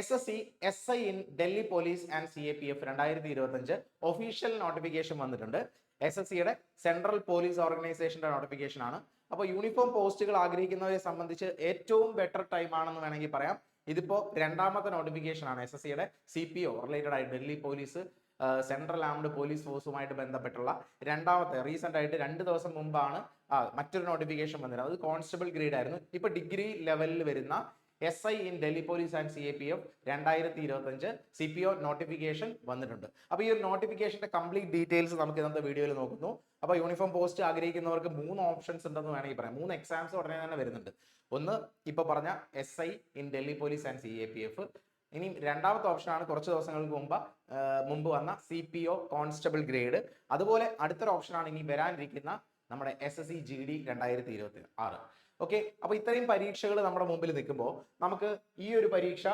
SSC, SI in Delhi Police and CAPF 2025 official notification വന്നിട്ടുണ്ട്. SSCയുടെ central police ഓർഗനൈസേഷന്റെ notification ആണ്. അപ്പോൾ യൂണിഫോം പോസ്റ്റുകൾ ആഗ്രഹിക്കുന്നവരെ സംബന്ധിച്ച് ഏറ്റവും ബെറ്റർ ടൈം ആണെന്ന് വേണമെങ്കിൽ പറയാം. ഇതിപ്പോ രണ്ടാമത്തെ നോട്ടിഫിക്കേഷൻ ആണ്. SSCയുടെ CPO റിലേറ്റഡ് ആയിട്ട് Delhi police central armed police ഫോഴ്സുമായിട്ട് ബന്ധപ്പെട്ടുള്ള രണ്ടാമത്തെ റീസെന്റ് ആയിട്ട് 2 ദിവസം മുമ്പാണ് മറ്റൊരു നോട്ടിഫിക്കേഷൻ വന്നത്. അത് കോൺസ്റ്റബിൾ ഗ്രേഡ് ആയിരുന്നു. ഇപ്പൊ ഡിഗ്രി ലെവലിൽ വരുന്ന SI in Delhi police and CAPF 2025 CPO notification വന്നിട്ടുണ്ട്. അപ്പോൾ ഈ ഒരു നോട്ടിഫിക്കേഷന്റെ കംപ്ലീറ്റ് ഡീറ്റെയിൽസ് നമുക്ക് ഇന്നത്തെ വീഡിയോയിൽ നോക്കുന്നു. അപ്പോൾ യൂണിഫോം പോസ്റ്റ് ആഗ്രഹിക്കുന്നവർക്ക് 3 ഓപ്ഷൻസ് ഉണ്ടെന്ന് വേണമെങ്കിൽ പറയാം. 3 എക്സാംസ് ഉടനെ തന്നെ വരുന്നുണ്ട്. ഒന്ന് ഇപ്പൊ പറഞ്ഞ SI in Delhi police and CAPF. ഇനി രണ്ടാമത്തെ ഓപ്ഷനാണ് കുറച്ച് ദിവസങ്ങൾക്ക് മുമ്പ് വന്ന CPO കോൺസ്റ്റബിൾ ഗ്രേഡ്. അതുപോലെ അടുത്തൊരു ഓപ്ഷനാണ് ഇനി വരാനിരിക്കുന്ന നമ്മുടെ SSC GD 2026. ഓക്കെ, അപ്പൊ ഇത്രയും പരീക്ഷകൾ നമ്മുടെ മുമ്പിൽ നിൽക്കുമ്പോൾ നമുക്ക് ഈ ഒരു പരീക്ഷ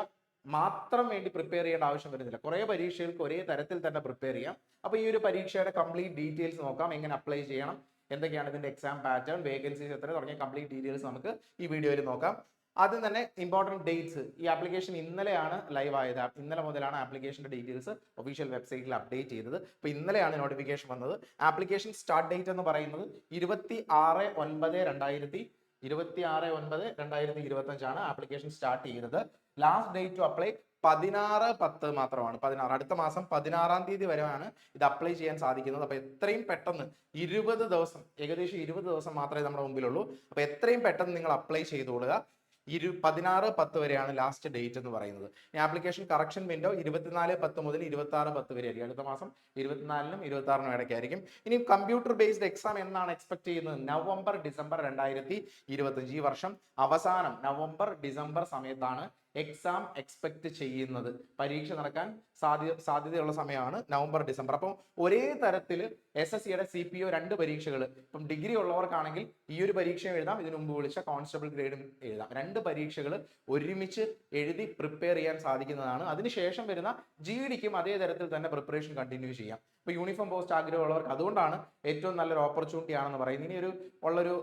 മാത്രം വേണ്ടി പ്രിപ്പയർ ചെയ്യേണ്ട ആവശ്യം വരുന്നില്ല. കുറെ പരീക്ഷകൾക്ക് ഒരേ തരത്തിൽ തന്നെ പ്രിപ്പയർ ചെയ്യാം. അപ്പൊ ഈ ഒരു പരീക്ഷയുടെ കംപ്ലീറ്റ് ഡീറ്റെയിൽസ് നോക്കാം. എങ്ങനെ അപ്ലൈ ചെയ്യണം, എന്തൊക്കെയാണ് ഇതിന്റെ എക്സാം പാറ്റേൺ, വേക്കൻസീസ് എത്ര തുടങ്ങിയ കംപ്ലീറ്റ് ഡീറ്റെയിൽസ് നമുക്ക് ഈ വീഡിയോയിൽ നോക്കാം. ആദ്യം തന്നെ ഇമ്പോർട്ടൻറ്റ് ഡേറ്റ്സ്. ഈ ആപ്ലിക്കേഷൻ ഇന്നലെയാണ് ലൈവ് ആയത്. ഇന്നലെ മുതലാണ് ആപ്ലിക്കേഷന്റെ ഡീറ്റെയിൽസ് ഒഫീഷ്യൽ വെബ്സൈറ്റിൽ അപ്ഡേറ്റ് ചെയ്തത്. അപ്പോൾ ഇന്നലെയാണ് നോട്ടിഫിക്കേഷൻ വന്നത്. ആപ്ലിക്കേഷൻ സ്റ്റാർട്ട് ഡേറ്റ് എന്ന് പറയുന്നത് 26/9/2025 ആപ്ലിക്കേഷൻ സ്റ്റാർട്ട് ചെയ്യുന്നത്. ലാസ്റ്റ് ഡേറ്റ് ടു അപ്ലൈ 16/10 മാത്രമാണ്. 16 അടുത്ത മാസം 16-ാം തീയതി വരെയാണ് ഇത് അപ്ലൈ ചെയ്യാൻ സാധിക്കുന്നത്. അപ്പൊ എത്രയും പെട്ടെന്ന് 20 ദിവസം, ഏകദേശം 20 ദിവസം മാത്രമേ നമ്മുടെ മുമ്പിലുള്ളൂ. അപ്പൊ എത്രയും പെട്ടെന്ന് നിങ്ങൾ അപ്ലൈ ചെയ്തുകൊള്ളുക. 16/10 വരെയാണ് ലാസ്റ്റ് ഡേറ്റ് എന്ന് പറയുന്നത്. ഈ ആപ്ലിക്കേഷൻ കറക്ഷൻ വിൻഡോ 24/10 മുതൽ 26/10 വരെ ആയിരിക്കും. അടുത്ത മാസം 24-നും 26-നും ഇടയ്ക്കായിരിക്കും. ഇനി കമ്പ്യൂട്ടർ ബേസ്ഡ് എക്സാം എന്നാണ് എക്സ്പെക്ട് ചെയ്യുന്നത്? November December 2025. ഈ വർഷം അവസാനം നവംബർ ഡിസംബർ സമയത്താണ് എക്സാം എക്സ്പെക്ട് ചെയ്യുന്നത്. പരീക്ഷ നടക്കാൻ സാധ്യതയുള്ള സമയമാണ് നവംബർ ഡിസംബർ. അപ്പം ഒരേ തരത്തിൽ SSCയുടെ CPO 2 പരീക്ഷകൾ, ഇപ്പം ഡിഗ്രി ഉള്ളവർക്കാണെങ്കിൽ ഈ ഒരു പരീക്ഷയും എഴുതാം, ഇതിനു മുമ്പ് വിളിച്ച കോൺസ്റ്റബിൾ ഗ്രേഡും എഴുതാം. 2 പരീക്ഷകൾ ഒരുമിച്ച് എഴുതി പ്രിപ്പയർ ചെയ്യാൻ സാധിക്കുന്നതാണ്. അതിനുശേഷം വരുന്ന GDക്കും അതേ തരത്തിൽ തന്നെ പ്രിപ്പറേഷൻ കണ്ടിന്യൂ ചെയ്യാം. ഇപ്പൊ യൂണിഫോം പോസ്റ്റ് ആഗ്രഹമുള്ളവർക്ക് അതുകൊണ്ടാണ് ഏറ്റവും നല്ലൊരു ഓപ്പർച്യൂണിറ്റി ആണെന്ന് പറയുന്നത്. ഇനി ഉള്ളൊരു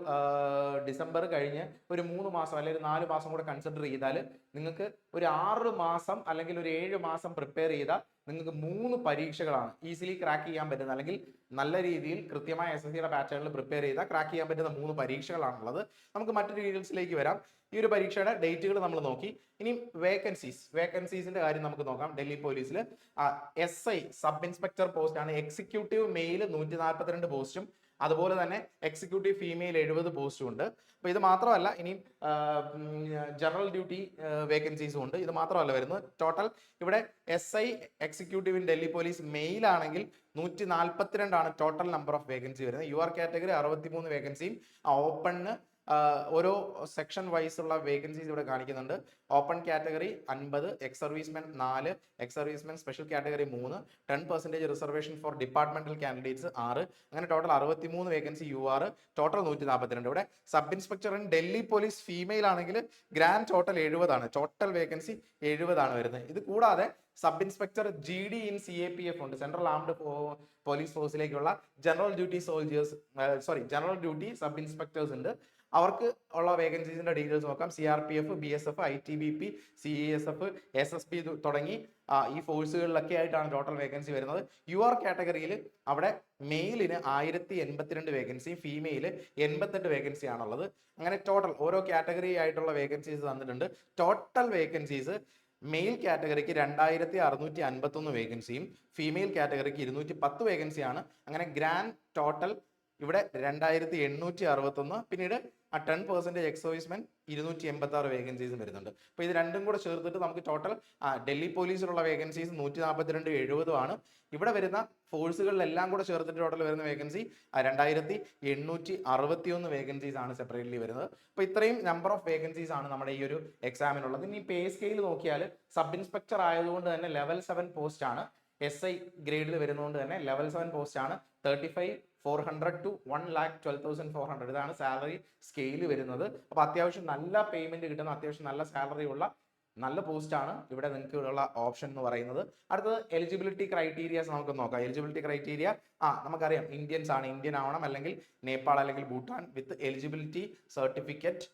ഡിസംബർ കഴിഞ്ഞ് ഒരു 3 മാസം അല്ലെങ്കിൽ 4 മാസം കൂടെ കൺസിഡർ ചെയ്താൽ നിങ്ങൾക്ക് ഒരു 6 മാസം അല്ലെങ്കിൽ ഒരു 7 മാസം പ്രിപ്പയർ ചെയ്താൽ നിങ്ങൾക്ക് 3 പരീക്ഷകളാണ് ഈസിലി ക്രാക്ക് ചെയ്യാൻ പറ്റുന്നത്. അല്ലെങ്കിൽ നല്ല രീതിയിൽ കൃത്യമായ SSCയുടെ പാറ്റേണിൽ പ്രിപ്പയർ ചെയ്താൽ ക്രാക്ക് ചെയ്യാൻ പറ്റുന്ന 3 പരീക്ഷകളാണുള്ളത്. നമുക്ക് മറ്റു ഡീറ്റെയിൽസിലേക്ക് വരാം. ഈ ഒരു പരീക്ഷയുടെ ഡേറ്റുകൾ നമ്മൾ നോക്കി. ഇനി വേക്കൻസീസിന്റെ കാര്യം നമുക്ക് നോക്കാം. ഡൽഹി പോലീസിൽ SI സബ് ഇൻസ്പെക്ടർ പോസ്റ്റ് ആണ്. എക്സിക്യൂട്ടീവ് മെയിൽ 142 പോസ്റ്റും അതുപോലെ തന്നെ എക്സിക്യൂട്ടീവ് ഫീമെയിൽ 70 പോസ്റ്റും ഉണ്ട്. അപ്പൊ ഇത് മാത്രമല്ല, ഇനി ജനറൽ ഡ്യൂട്ടി വേക്കൻസീസും ഉണ്ട്. ഇത് മാത്രമല്ല വരുന്നത്. ടോട്ടൽ ഇവിടെ SI executive in Delhi police male ആണെങ്കിൽ 142 ആണ് ടോട്ടൽ നമ്പർ ഓഫ് വേക്കൻസി വരുന്നത്. UR കാറ്റഗറി 63 വേക്കൻസിയും ഓപ്പണിന് ഓരോ സെക്ഷൻ വൈസ് ഉള്ള വേക്കൻസീസ് ഇവിടെ കാണിക്കുന്നുണ്ട്. Open category 50, ex servicemen 4, ex servicemen special category 3, 10% reservation for departmental candidates 6. അങ്ങനെ ടോട്ടൽ 63 വേക്കൻസി UR, ടോട്ടൽ 142. ഇവിടെ sub inspector in Delhi police female ആണെങ്കിൽ ഗ്രാൻഡ് ടോട്ടൽ 70 ആണ്. ടോട്ടൽ വേക്കൻസി 70 ആണ് വരുന്നത്. ഇത് കൂടാതെ sub inspector GD in CAPF ഉണ്ട്. സെൻട്രൽ ആംഡ് പോലീസ് ഫോഴ്സിലേക്കുള്ള ജനറൽ ഡ്യൂട്ടി സബ് ഇൻസ്പെക്ടേഴ്സ് ഉണ്ട്. അവർക്ക് ഉള്ള വേക്കൻസീസിന്റെ ഡീറ്റെയിൽസ് നോക്കാം. CRPF, BSF, ITBP, CASF, SSB തുടങ്ങി ഈ ഫോഴ്സുകളിലൊക്കെ ആയിട്ടാണ് ടോട്ടൽ വേക്കൻസി വരുന്നത്. UR കാറ്റഗറിയിൽ അവിടെ മെയിലിന് 1082 വേക്കൻസി, ഫീമെയിൽ 88 വേക്കൻസി ആണുള്ളത്. അങ്ങനെ ടോട്ടൽ ഓരോ കാറ്റഗറി ആയിട്ടുള്ള വേക്കൻസീസ് തന്നിട്ടുണ്ട്. ടോട്ടൽ വേക്കൻസീസ് മെയിൽ കാറ്റഗറിക്ക് 2651 വേക്കൻസിയും ഫീമെയിൽ കാറ്റഗറിക്ക് 210 വേക്കൻസിയാണ്. അങ്ങനെ ഗ്രാൻഡ് ടോട്ടൽ ഇവിടെ 2861. പിന്നീട് 10% എക്സ് സർവീസ്മെൻ 286 വേക്കൻസീസും വരുന്നുണ്ട്. അപ്പോൾ ഇത് രണ്ടും കൂടെ ചേർത്തിട്ട് നമുക്ക് ടോട്ടൽ ഡൽഹി പോലീസിലുള്ള വേക്കൻസീസ് 142, 70 ആണ്. ഇവിടെ വരുന്ന ഫോഴ്സുകളിലെല്ലാം കൂടെ ചേർത്തിട്ട് ടോട്ടൽ വരുന്ന വേക്കൻസി 2861 വേക്കൻസീസ് ആണ് സെപ്പറേറ്റ്ലി വരുന്നത്. അപ്പോൾ ഇത്രയും നമ്പർ ഓഫ് വേക്കൻസീസ് ആണ് നമ്മുടെ ഈ ഒരു എക്സാമിനുള്ളത്. ഇനി പേ സ്കെയിൽ നോക്കിയാൽ സബ് ഇൻസ്പെക്ടർ ആയതുകൊണ്ട് തന്നെ ലെവൽ 7 പോസ്റ്റ് ആണ്. SI ഗ്രേഡിൽ വരുന്നതുകൊണ്ട് തന്നെ ലെവൽ 7 പോസ്റ്റ് ആണ്. 35,400 to 1,12,400 ഇതാണ് സാലറി സ്കെയിൽ വരുന്നത്. അപ്പൊ അത്യാവശ്യം നല്ല പേയ്മെന്റ് കിട്ടുന്ന, അത്യാവശ്യം നല്ല സാലറി ഉള്ള നല്ല പോസ്റ്റ് ആണ് ഇവിടെ നിങ്ങൾക്ക് ഉള്ള ഓപ്ഷൻ എന്ന് പറയുന്നത്. അടുത്തത് എലിജിബിലിറ്റി ക്രൈറ്റീരിയാസ് നമുക്ക് നോക്കാം. എലിജിബിലിറ്റി ക്രൈറ്റീരിയ നമുക്കറിയാം, ഇന്ത്യൻസ് ആണ്, ഇന്ത്യൻ ആവണം അല്ലെങ്കിൽ നേപ്പാൾ അല്ലെങ്കിൽ Bhutan with eligibility certificate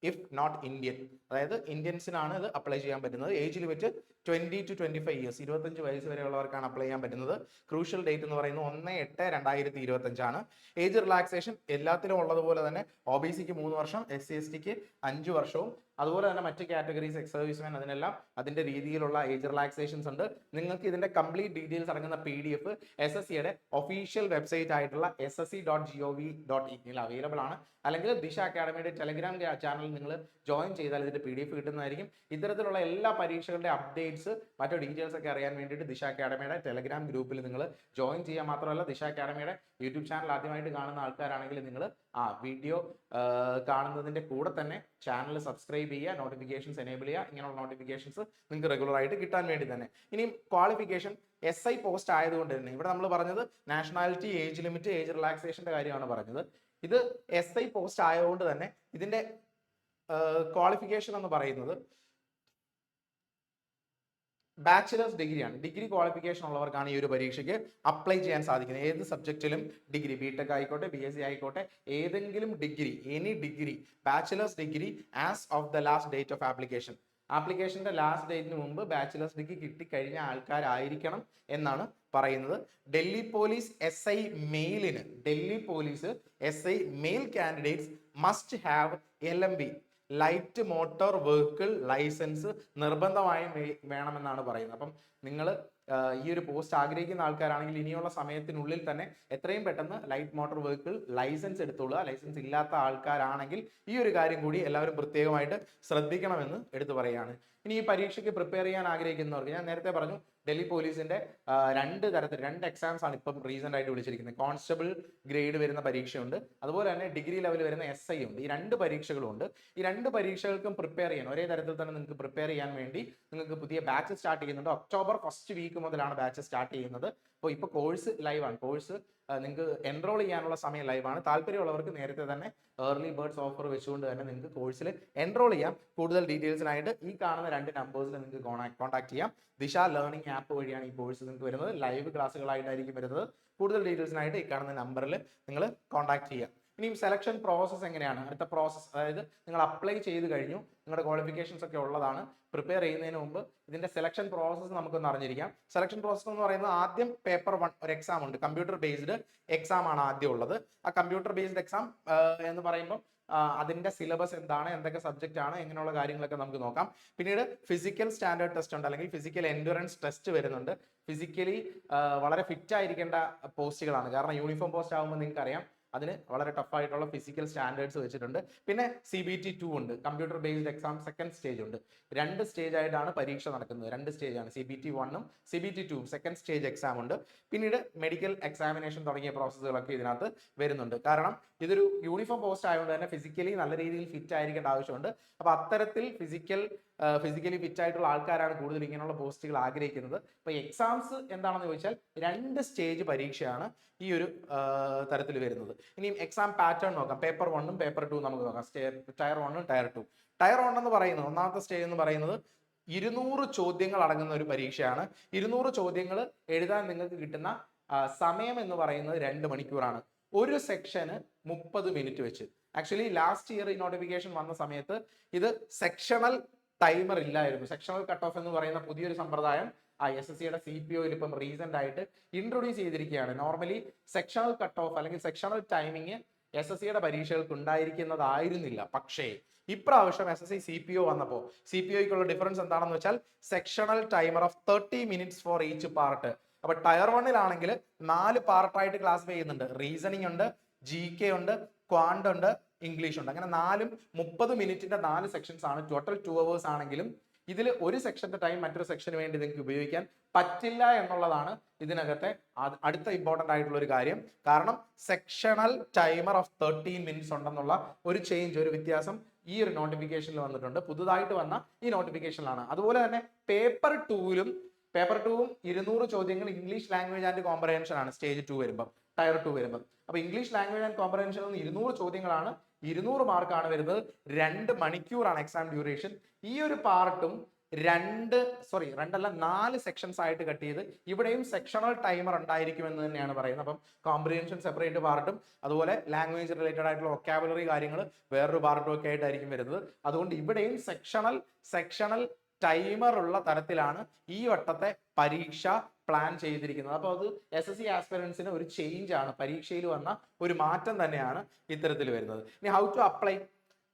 if not Indian. അതായത് ഇന്ത്യൻസിനാണ് ഇത് അപ്ലൈ ചെയ്യാൻ പറ്റുന്നത്. ഏജ് ലിമിറ്റ് 20 to 25 ഇയേഴ്സ്, 25 വയസ്സ് വരെയുള്ളവർക്കാണ് അപ്ലൈ ചെയ്യാൻ പറ്റുന്നത്. ക്രൂഷ്യൽ ഡേറ്റ് എന്ന് പറയുന്നത് 1/8/2025. ഏജ് റിലാക്സേഷൻ എല്ലാത്തിലും ഉള്ളതുപോലെ തന്നെ OBCക്ക് 3 വർഷം, SC/STക്ക് 5 വർഷവും, അതുപോലെ തന്നെ മറ്റ് കാറ്റഗറീസ് എക്സ് സർവീസ്മെൻ അതിനെല്ലാം അതിന്റെ രീതിയിലുള്ള ഏജ് റിലാക്സേഷൻസ് ഉണ്ട്. നിങ്ങൾക്ക് ഇതിന്റെ കംപ്ലീറ്റ് ഡീറ്റെയിൽസ് അടങ്ങുന്ന PDF SSCയുടെ ഒഫീഷ്യൽ വെബ്സൈറ്റ് ആയിട്ടുള്ള ssc.gov.in അവൈലബിൾ ആണ്. അല്ലെങ്കിൽ ദിശ അക്കാഡമിയുടെ ടെലഗ്രാം ചാനൽ നിങ്ങൾ ജോയിൻ ചെയ്താൽ ഇതിന്റെ PDF കിട്ടുന്നതായിരിക്കും. ഇത്തരത്തിലുള്ള എല്ലാ പരീക്ഷകളുടെ അപ്ഡേറ്റ്സ് മറ്റു ഡീറ്റെയിൽസ് ഒക്കെ അറിയാൻ വേണ്ടിയിട്ട് ദിശ അക്കാഡമിയുടെ ടെലഗ്രാം ഗ്രൂപ്പിൽ നിങ്ങൾ ജോയിൻ ചെയ്യുക. മാത്രമല്ല ദിശ അക്കാഡമിയുടെ യൂട്യൂബ് ചാനൽ ആദ്യമായിട്ട് കാണുന്ന ആൾക്കാരാണെങ്കിൽ നിങ്ങൾ വീഡിയോ കാണുന്നതിന്റെ കൂടെ തന്നെ ചാനൽ സബ്സ്ക്രൈബ് ചെയ്യുക, നോട്ടിഫിക്കേഷൻസ് എനേബിൾ ചെയ്യുക. ഇങ്ങനെയുള്ള നോട്ടിഫിക്കേഷൻസ് നിങ്ങൾക്ക് റെഗുലർ ആയിട്ട് കിട്ടാൻ വേണ്ടി തന്നെ. ഇനി ക്വാളിഫിക്കേഷൻ SI പോസ്റ്റ് ആയതുകൊണ്ട് തന്നെ ഇവിടെ നമ്മൾ പറഞ്ഞത് നാഷണാലിറ്റി, ഏജ് ലിമിറ്റ്, ഏജ് റിലാക്സേഷന്റെ കാര്യമാണ് പറഞ്ഞത്. ഇത് SI പോസ്റ്റ് ആയതുകൊണ്ട് തന്നെ ഇതിന്റെ ക്വാളിഫിക്കേഷൻ എന്ന് പറയുന്നത് ബാച്ചിലേഴ്സ് ഡിഗ്രിയാണ്. ഡിഗ്രി ക്വാളിഫിക്കേഷൻ ഉള്ളവർക്കാണ് ഈ ഒരു പരീക്ഷയ്ക്ക് അപ്ലൈ ചെയ്യാൻ സാധിക്കുന്നത്. ഏത് സബ്ജക്റ്റിലും ഡിഗ്രി, BTech ആയിക്കോട്ടെ, BSc ആയിക്കോട്ടെ, ഏതെങ്കിലും degree, any degree, bachelors degree as of the last date of application. ആപ്ലിക്കേഷന്റെ ലാസ്റ്റ് ഡേറ്റിന് മുമ്പ് ബാച്ചിലേഴ്സ് ഡിഗ്രി കിട്ടിക്കഴിഞ്ഞ ആൾക്കാരായിരിക്കണം എന്നാണ് പറയുന്നത്. ഡൽഹി പോലീസ് SI മെയിലിന്, Delhi police SI male candidates must have LMB, light motor vehicle licence നിർബന്ധമായും വേണമെന്നാണ് പറയുന്നത്. അപ്പം നിങ്ങൾ ഈ ഒരു പോസ്റ്റ് ആഗ്രഹിക്കുന്ന ആൾക്കാരാണെങ്കിൽ ഇനിയുള്ള സമയത്തിനുള്ളിൽ തന്നെ എത്രയും പെട്ടെന്ന് ലൈറ്റ് മോട്ടോർ വെഹിക്കിൾ ലൈസൻസ് എടുത്തോളുക. ലൈസൻസ് ഇല്ലാത്ത ആൾക്കാരാണെങ്കിൽ ഈ ഒരു കാര്യം കൂടി എല്ലാവരും പ്രത്യേകമായിട്ട് ശ്രദ്ധിക്കണമെന്ന് എടുത്തു പറയുകയാണ്. ഇനി ഈ പരീക്ഷയ്ക്ക് പ്രിപ്പയർ ചെയ്യാൻ ആഗ്രഹിക്കുന്നവർക്ക് ഞാൻ നേരത്തെ പറഞ്ഞു ഡൽഹി പോലീസിന്റെ രണ്ട് എക്സാംസ് ആണ് ഇപ്പം റീസെന്റ് ആയിട്ട് വിളിച്ചിരിക്കുന്നത്. കോൺസ്റ്റബിൾ ഗ്രേഡ് വരുന്ന പരീക്ഷയുണ്ട്, അതുപോലെ തന്നെ ഡിഗ്രി ലെവൽ വരുന്ന SI ഉണ്ട്. ഈ രണ്ട് പരീക്ഷകളും ഉണ്ട്. ഈ രണ്ട് പരീക്ഷകൾക്കും പ്രിപ്പയർ ചെയ്യാൻ ഒരേ തരത്തിൽ തന്നെ നിങ്ങൾക്ക് പ്രിപ്പയർ ചെയ്യാൻ വേണ്ടി നിങ്ങൾക്ക് പുതിയ ബാച്ച് സ്റ്റാർട്ട് ചെയ്യുന്നുണ്ട്. ഒക്ടോബർ ഫസ്റ്റ് വീക്ക് മുതലാണ് ബാച്ച് സ്റ്റാർട്ട് ചെയ്യുന്നത്. അപ്പോൾ ഇപ്പോൾ കോഴ്സ് ലൈവാണ്. കോഴ്സ് നിങ്ങൾക്ക് എൻറോൾ ചെയ്യാനുള്ള സമയം ലൈവാണ്. താല്പര്യമുള്ളവർക്ക് നേരത്തെ തന്നെ ഏർലി ബേർഡ്സ് ഓഫർ വെച്ചുകൊണ്ട് തന്നെ നിങ്ങൾക്ക് കോഴ്സിൽ എൻറോൾ ചെയ്യാം. കൂടുതൽ ഡീറ്റെയിൽസിനായിട്ട് ഈ കാണുന്ന 2 നമ്പേഴ്സിൽ നിങ്ങൾക്ക് കോൺടാക്ട് ചെയ്യാം. ദിശ ലേണിംഗ് ആപ്പ് വഴിയാണ് ഈ കോഴ്സ് നിങ്ങൾക്ക് വരുന്നത്. ലൈവ് ക്ലാസ്സുകളായിട്ടായിരിക്കും വരുന്നത്. കൂടുതൽ ഡീറ്റെയിൽസിനായിട്ട് ഈ കാണുന്ന നമ്പറിൽ നിങ്ങൾ കോൺടാക്ട് ചെയ്യാം. ഇനിയും സെലക്ഷൻ പ്രോസസ്സ് എങ്ങനെയാണ്? അടുത്ത പ്രോസസ്സ്, അതായത് നിങ്ങൾ അപ്ലൈ ചെയ്ത് കഴിഞ്ഞു, നിങ്ങളുടെ ക്വാളിഫിക്കേഷൻസ് ഒക്കെ ഉള്ളതാണ്. പ്രിപ്പയർ ചെയ്യുന്നതിന് മുമ്പ് ഇതിന്റെ സെലക്ഷൻ പ്രോസസ്സ് നമുക്കൊന്ന് അറിഞ്ഞിരിക്കാം. സെലക്ഷൻ പ്രോസസ്സ് എന്ന് പറയുന്നത് ആദ്യം പേപ്പർ 1 ഒരു എക്സാം ഉണ്ട്. കമ്പ്യൂട്ടർ ബേസ്ഡ് എക്സാം ആണ് ആദ്യം ഉള്ളത്. ആ കമ്പ്യൂട്ടർ ബേസ്ഡ് എക്സാം എന്ന് പറയുമ്പോൾ അതിന്റെ സിലബസ് എന്താണ്, എന്തൊക്കെ സബ്ജക്റ്റ് ആണ്, എങ്ങനെയുള്ള കാര്യങ്ങളൊക്കെ നമുക്ക് നോക്കാം. പിന്നീട് ഫിസിക്കൽ സ്റ്റാൻഡേർഡ് ടെസ്റ്റ് ഉണ്ട്, അല്ലെങ്കിൽ ഫിസിക്കൽ എൻഡുറൻസ് ടെസ്റ്റ് വരുന്നുണ്ട്. ഫിസിക്കലി വളരെ ഫിറ്റ് ആയിരിക്കേണ്ട പോസ്റ്റുകളാണ്. കാരണം യൂണിഫോം പോസ്റ്റ് ആകുമ്പോൾ നിങ്ങൾക്ക് അറിയാം അതിന് വളരെ ടഫ് ആയിട്ടുള്ള ഫിസിക്കൽ സ്റ്റാൻഡേർഡ്സ് വെച്ചിട്ടുണ്ട്. പിന്നെ CBT 2 ഉണ്ട്, computer based exam second stage ഉണ്ട്. 2 സ്റ്റേജ് ആയിട്ടാണ് പരീക്ഷ നടക്കുന്നത്. 2 സ്റ്റേജ് ആണ്, CBT 1ഉം CBT 2ഉം സെക്കൻഡ് സ്റ്റേജ് എക്സാം ഉണ്ട്. പിന്നീട് മെഡിക്കൽ എക്സാമിനേഷൻ തുടങ്ങിയ പ്രോസസ്സുകളൊക്കെ ഇതിനകത്ത് വരുന്നുണ്ട്. കാരണം ഇതൊരു യൂണിഫോം പോസ്റ്റ് ആയതുകൊണ്ട് തന്നെ ഫിസിക്കലി നല്ല രീതിയിൽ ഫിറ്റ് ആയിരിക്കേണ്ട ആവശ്യമുണ്ട്. അപ്പൊ അത്തരത്തിൽ ഫിസിക്കലി ഫിറ്റ് ആയിട്ടുള്ള ആൾക്കാരാണ് കൂടുതൽ ഇങ്ങനെയുള്ള പോസ്റ്റുകൾ ആഗ്രഹിക്കുന്നത്. അപ്പൊ എക്സാംസ് എന്താണെന്ന് ചോദിച്ചാൽ 2 സ്റ്റേജ് പരീക്ഷയാണ് ഈ ഒരു തരത്തിൽ വരുന്നത്. ഇനിയും എക്സാം പാറ്റേൺ നോക്കാം. പേപ്പർ 1ഉം പേപ്പർ 2ഉം നമുക്ക് നോക്കാം. Tyre 1ഉം tyre 2. ടയർ 1 എന്ന് പറയുന്നത്, ഒന്നാമത്തെ സ്റ്റേജ് എന്ന് പറയുന്നത് 200 ചോദ്യങ്ങൾ അടങ്ങുന്ന ഒരു പരീക്ഷയാണ്. 200 ചോദ്യങ്ങൾ എഴുതാൻ നിങ്ങൾക്ക് കിട്ടുന്ന സമയം എന്ന് പറയുന്നത് 2 മണിക്കൂറാണ്. ഒരു സെക്ഷന് 30 മിനിറ്റ് വെച്ച്. ആക്ച്വലി ലാസ്റ്റ് ഇയർ ഈ നോട്ടിഫിക്കേഷൻ വന്ന സമയത്ത് ഇത് സെക്ഷണൽ ടൈമർ ഇല്ലായിരുന്നു. സെക്ഷണൽ കട്ട് ഓഫ് എന്ന് പറയുന്ന പുതിയൊരു സമ്പ്രദായം SSCയുടെ CPOയിൽ ഇപ്പം റീസെന്റ് ആയിട്ട് ഇൻട്രൊഡ്യൂസ് ചെയ്തിരിക്കുകയാണ്. നോർമലി സെക്ഷണൽ കട്ട് ഓഫ് അല്ലെങ്കിൽ സെക്ഷണൽ ടൈമിങ് SSCയുടെ പരീക്ഷകൾക്ക് ഉണ്ടായിരിക്കുന്നതായിരുന്നില്ല. പക്ഷേ ഇപ്രാവശ്യം SSC CPO വന്നപ്പോൾ CPOയ്ക്കുള്ള ഡിഫറൻസ് എന്താണെന്ന് വെച്ചാൽ sectional timer of 30 minutes for each part. അപ്പൊ ടയർ 1ലാണെങ്കിൽ 4 പാർട്ടായിട്ട് ക്ലാസിഫൈ ചെയ്യുന്നുണ്ട്. റീസണിങ് ഉണ്ട്, GK ഉണ്ട്, ക്വാണ്ട് ഉണ്ട്, ഇംഗ്ലീഷ് ഉണ്ട്. അങ്ങനെ 4ഉം 30 മിനിറ്റിന്റെ 4 സെക്ഷൻസ് ആണ്. ടോട്ടൽ 2 hours ആണെങ്കിലും ഇതിൽ ഒരു സെക്ഷന്റെ ടൈം മറ്റൊരു സെക്ഷന് വേണ്ടി നിങ്ങൾക്ക് ഉപയോഗിക്കാൻ പറ്റില്ല എന്നുള്ളതാണ് ഇതിനകത്തെ അടുത്ത ഇമ്പോർട്ടന്റ് ആയിട്ടുള്ള ഒരു കാര്യം. കാരണം സെക്ഷണൽ ടൈമർ ഓഫ് 13 മിനിറ്റ്സ് ഉണ്ടെന്നുള്ള ഒരു ചേഞ്ച്, ഒരു വ്യത്യാസം ഈ ഒരു നോട്ടിഫിക്കേഷനിൽ വന്നിട്ടുണ്ട്. പുതുതായിട്ട് വന്ന ഈ നോട്ടിഫിക്കേഷനിലാണ്. അതുപോലെ തന്നെ പേപ്പർ 2ഉം 200 ചോദ്യങ്ങൾ ഇംഗ്ലീഷ് ലാംഗ്വേജ് ആൻഡ് കോംപ്രഹെൻഷൻ ആണ് സ്റ്റേജ് 2 വരുമ്പോൾ, ടയർ 2 വരുമ്പോൾ. അപ്പൊ ഇംഗ്ലീഷ് ലാംഗ്വേജ് ആൻഡ് കോംപ്രഹെൻഷൻ 200 ചോദ്യങ്ങളാണ്, 200 മാർക്കാണ് വരുന്നത്. 2 മണിക്കൂറാണ് എക്സാം ഡ്യൂറേഷൻ. ഈ ഒരു പാർട്ടും രണ്ടല്ല 4 സെക്ഷൻസ് ആയിട്ട് കട്ട് ചെയ്ത് ഇവിടെയും സെക്ഷണൽ ടൈമർ ഉണ്ടായിരിക്കുമെന്ന് തന്നെയാണ് പറയുന്നത്. അപ്പം കോംപ്രിഹെൻഷൻ സെപ്പറേറ്റ് പാർട്ടും അതുപോലെ ലാംഗ്വേജ് റിലേറ്റഡ് ആയിട്ടുള്ള വൊക്കാബുലറി കാര്യങ്ങൾ വേറൊരു പാർട്ടും ഒക്കെ ആയിട്ടായിരിക്കും വരുന്നത്. അതുകൊണ്ട് ഇവിടെയും സെക്ഷണൽ ടൈമർ ഉള്ള തരത്തിലാണ് ഈ വട്ടത്തെ പരീക്ഷ പ്ലാൻ ചെയ്തിരിക്കുന്നത്. അപ്പോൾ അത് SSC ആസ്പിറൻസിന് ഒരു ചേഞ്ച് ആണ്, പരീക്ഷയിൽ വന്ന ഒരു മാറ്റം തന്നെയാണ് ഇത്തരത്തിൽ വരുന്നത്. ഇനി ഹൗ ടു അപ്ലൈ,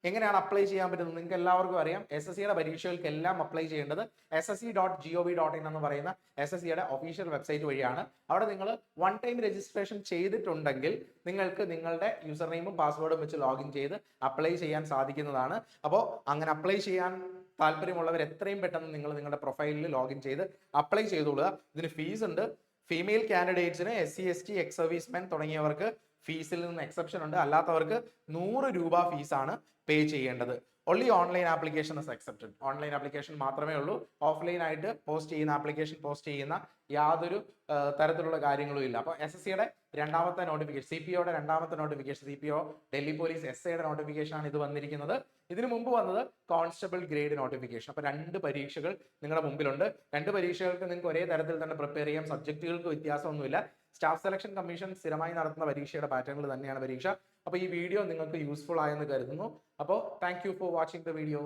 എങ്ങനെയാണ് അപ്ലൈ ചെയ്യാൻ പറ്റുന്നത്? നിങ്ങൾക്ക് എല്ലാവർക്കും അറിയാം, SSCയുടെ പരീക്ഷകൾക്കെല്ലാം അപ്ലൈ ചെയ്യേണ്ടത് ssc.gov.in എന്ന് പറയുന്ന SSCയുടെ ഒഫീഷ്യൽ വെബ്സൈറ്റ് വഴിയാണ്. അവിടെ നിങ്ങൾ വൺ ടൈം രജിസ്ട്രേഷൻ ചെയ്തിട്ടുണ്ടെങ്കിൽ നിങ്ങൾക്ക് നിങ്ങളുടെ യൂസർ നെയിമും പാസ്വേഡും വെച്ച് ലോഗിൻ ചെയ്ത് അപ്ലൈ ചെയ്യാൻ സാധിക്കുന്നതാണ്. അപ്പോൾ അങ്ങനെ അപ്ലൈ ചെയ്യാൻ താല്പര്യമുള്ളവർ എത്രയും പെട്ടെന്ന് നിങ്ങൾ നിങ്ങളുടെ പ്രൊഫൈലിൽ ലോഗിൻ ചെയ്ത് അപ്ലൈ ചെയ്തോളുക. ഇതിന് ഫീസ് ഉണ്ട്. ഫീമെയിൽ കാൻഡിഡേറ്റ്സിന് SC ST എക്സ് സർവീസ്മെൻ തുടങ്ങിയവർക്ക് ഫീസിൽ നിന്ന് എക്സെപ്ഷൻ ഉണ്ട്. അല്ലാത്തവർക്ക് 100 രൂപ ഫീസാണ് പേ ചെയ്യേണ്ടത്. Only online application is accepted. Online application മാത്രമേ ഉള്ളൂ. ഓഫ്ലൈൻ ആയിട്ട് ആപ്ലിക്കേഷൻ പോസ്റ്റ് ചെയ്യുന്ന യാതൊരു തരത്തിലുള്ള കാര്യങ്ങളും ഇല്ല. അപ്പോൾ SSCയുടെ രണ്ടാമത്തെ നോട്ടിഫിക്കേഷൻ, CPOയുടെ രണ്ടാമത്തെ നോട്ടിഫിക്കേഷൻ, CPO ഡൽഹി പോലീസ് SIയുടെ നോട്ടിഫിക്കേഷൻ ആണ് ഇത് വന്നിരിക്കുന്നത്. ഇതിനു മുമ്പ് വന്നത് കോൺസ്റ്റബിൾ ഗ്രേഡ് നോട്ടിഫിക്കേഷൻ. അപ്പോൾ 2 പരീക്ഷകൾ നിങ്ങളുടെ മുമ്പിലുണ്ട്. 2 പരീക്ഷകൾക്ക് നിങ്ങൾക്ക് ഒരേ തരത്തിൽ തന്നെ പ്രിപ്പയർ ചെയ്യാം. സബ്ജക്റ്റുകൾക്ക് വ്യത്യാസമൊന്നുമില്ല. സ്റ്റാഫ് സെലക്ഷൻ കമ്മീഷൻ സ്ഥിരമായി നടത്തുന്ന പരീക്ഷയുടെ പാറ്റേണുകൾ തന്നെയാണ് പരീക്ഷ. അപ്പോൾ ഈ വീഡിയോ നിങ്ങൾക്ക് യൂസ്ഫുൾ ആയെന്ന് കരുതുന്നു. അപ്പോൾ thank you for watching the video.